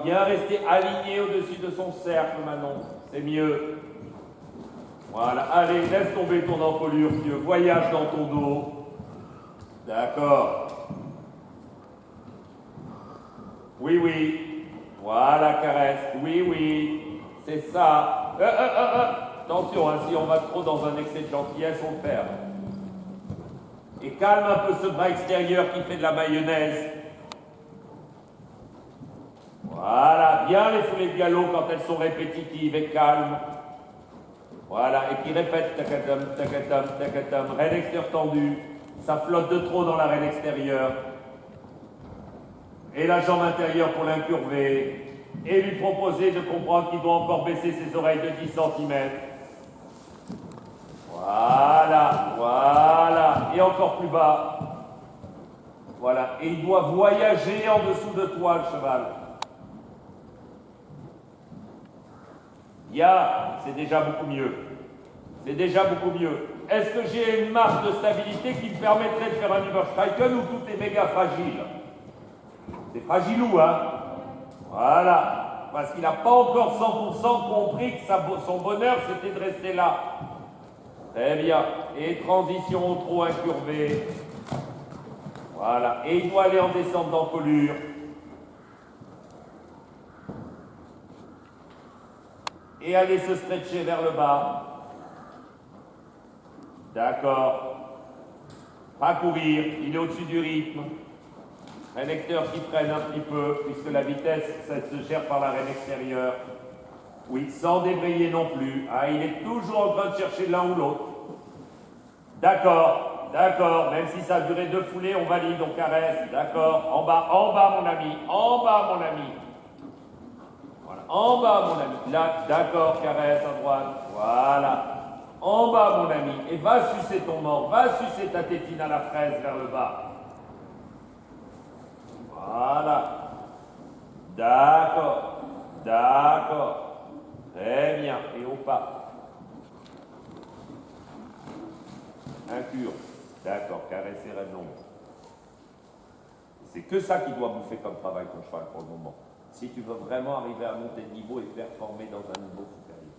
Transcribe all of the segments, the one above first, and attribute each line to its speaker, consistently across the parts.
Speaker 1: doit bien rester aligné au-dessus de son cercle, Manon. C'est mieux. Voilà, allez, laisse tomber ton encolure, vieux. Voyage dans ton dos. D'accord. Oui, oui. Voilà, caresse. Oui, oui. C'est ça. Attention, hein, si on va trop dans un excès de gentillesse, on le perd. Et calme un peu ce bras extérieur qui fait de la mayonnaise. Voilà, bien les foulées de galop quand elles sont répétitives et calmes. Voilà, et puis répète, tacatum, tacatum, tacatum, reine extérieure tendue. Ça flotte de trop dans la reine extérieure. Et la jambe intérieure pour l'incurver. Et lui proposer de comprendre qu'il doit encore baisser ses oreilles de 10 cm. Voilà, voilà. Et encore plus bas. Voilà. Et il doit voyager en dessous de toi, le cheval. C'est déjà beaucoup mieux. C'est déjà beaucoup mieux. Est-ce que j'ai une marge de stabilité qui me permettrait de faire un Überstreichen ou tout est méga fragile? C'est fragilou, hein? Voilà. Parce qu'il n'a pas encore 100% compris que son bonheur, c'était de rester là. Très bien. Et transition au trot incurvé. Voilà. Et il doit aller en descente d'encolure. Et aller se stretcher vers le bas. D'accord. Pas courir, il est au-dessus du rythme. Un lecteur qui freine un petit peu, puisque la vitesse, ça se gère par la reine extérieure. Oui, sans débrayer non plus. Ah, il est toujours en train de chercher l'un ou l'autre. D'accord, d'accord. Même si ça a duré 2 foulées, on valide, on caresse. D'accord. En bas, mon ami. En bas, mon ami. Voilà. En bas, mon ami. Là, d'accord, caresse à droite. Voilà. En bas, mon ami. Et va sucer ton mort. Va sucer ta tétine à la fraise vers le bas. Voilà. D'accord. D'accord. Très bien. Et au pas. Incure. D'accord. Caresser à l'ombre. C'est que ça qui doit bouffer comme travail ton cheval pour le moment. Si tu veux vraiment arriver à monter de niveau et performer dans un niveau supérieur.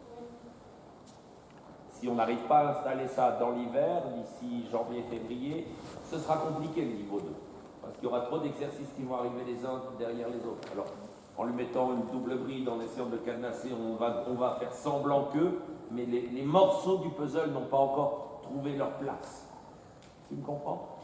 Speaker 1: Si on n'arrive pas à installer ça dans l'hiver, d'ici janvier-février, ce sera compliqué le niveau 2. Parce qu'il y aura trop d'exercices qui vont arriver les uns derrière les autres. Alors, en lui mettant une double bride, en essayant de le cadenasser, on va faire semblant que, mais les morceaux du puzzle n'ont pas encore trouvé leur place. Tu me comprends?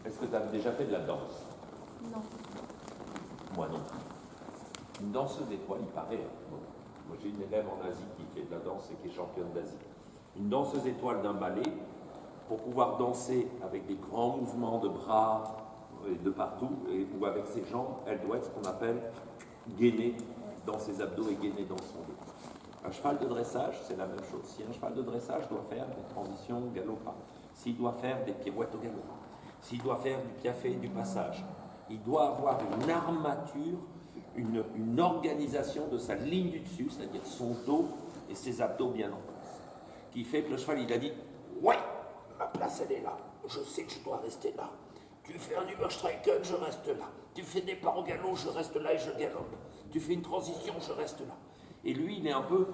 Speaker 1: Est-ce que tu as déjà fait de la danse?
Speaker 2: Non.
Speaker 1: Moi non. Une danseuse étoile, il paraît. Moi j'ai une élève en Asie qui fait de la danse et qui est championne d'Asie. Une danseuse étoile d'un ballet, pour pouvoir danser avec des grands mouvements de bras et de partout, ou avec ses jambes, elle doit être ce qu'on appelle gainée dans ses abdos et gainée dans son dos. Un cheval de dressage, c'est la même chose. Si un cheval de dressage doit faire des transitions galop-pas, s'il doit faire des pirouettes au galop, s'il doit faire du piafé et du passage, il doit avoir une armature, une organisation de sa ligne du dessus, c'est-à-dire son dos et ses abdos bien en place, qui fait que le cheval, il a dit « Ouais, ma place, elle est là. Je sais que je dois rester là. Tu fais un Überstreichen, je reste là. Tu fais des pas au galop, je reste là et je galope. Tu fais une transition, je reste là. » Et lui, il est un peu...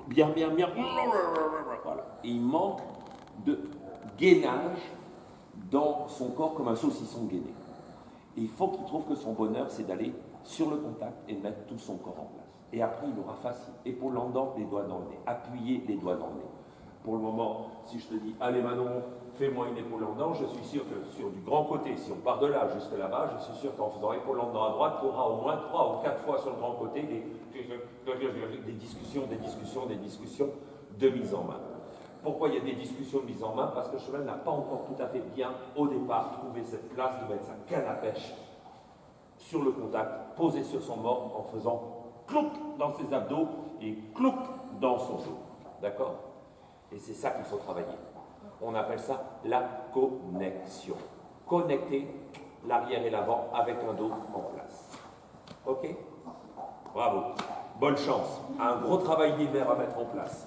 Speaker 1: Bien. Voilà. Et il manque de gainage dans son corps comme un saucisson gainé. Et il faut qu'il trouve que son bonheur, c'est d'aller sur le contact et mettre tout son corps en place. Et après, il aura facile. Épaule en dents, les doigts dans le nez. Appuyer les doigts dans le nez. Pour le moment, si je te dis, allez Manon, fais-moi une épaule en dents, je suis sûr que sur du grand côté, si on part de là jusque là-bas, je suis sûr qu'en faisant épaule en dents à droite, tu auras au moins 3 ou 4 fois sur le grand côté des discussions de mise en main. Pourquoi il y a des discussions de mise en main? Parce que le cheval n'a pas encore tout à fait bien, au départ, trouvé cette place de mettre sa canne à pêche sur le contact, posé sur son mort, en faisant clouc dans ses abdos et clouc dans son dos. D'accord? Et c'est ça qu'il faut travailler. On appelle ça la connexion. Connecter l'arrière et l'avant avec un dos en place. Ok? Bravo. Bonne chance. Un gros travail d'hiver à mettre en place.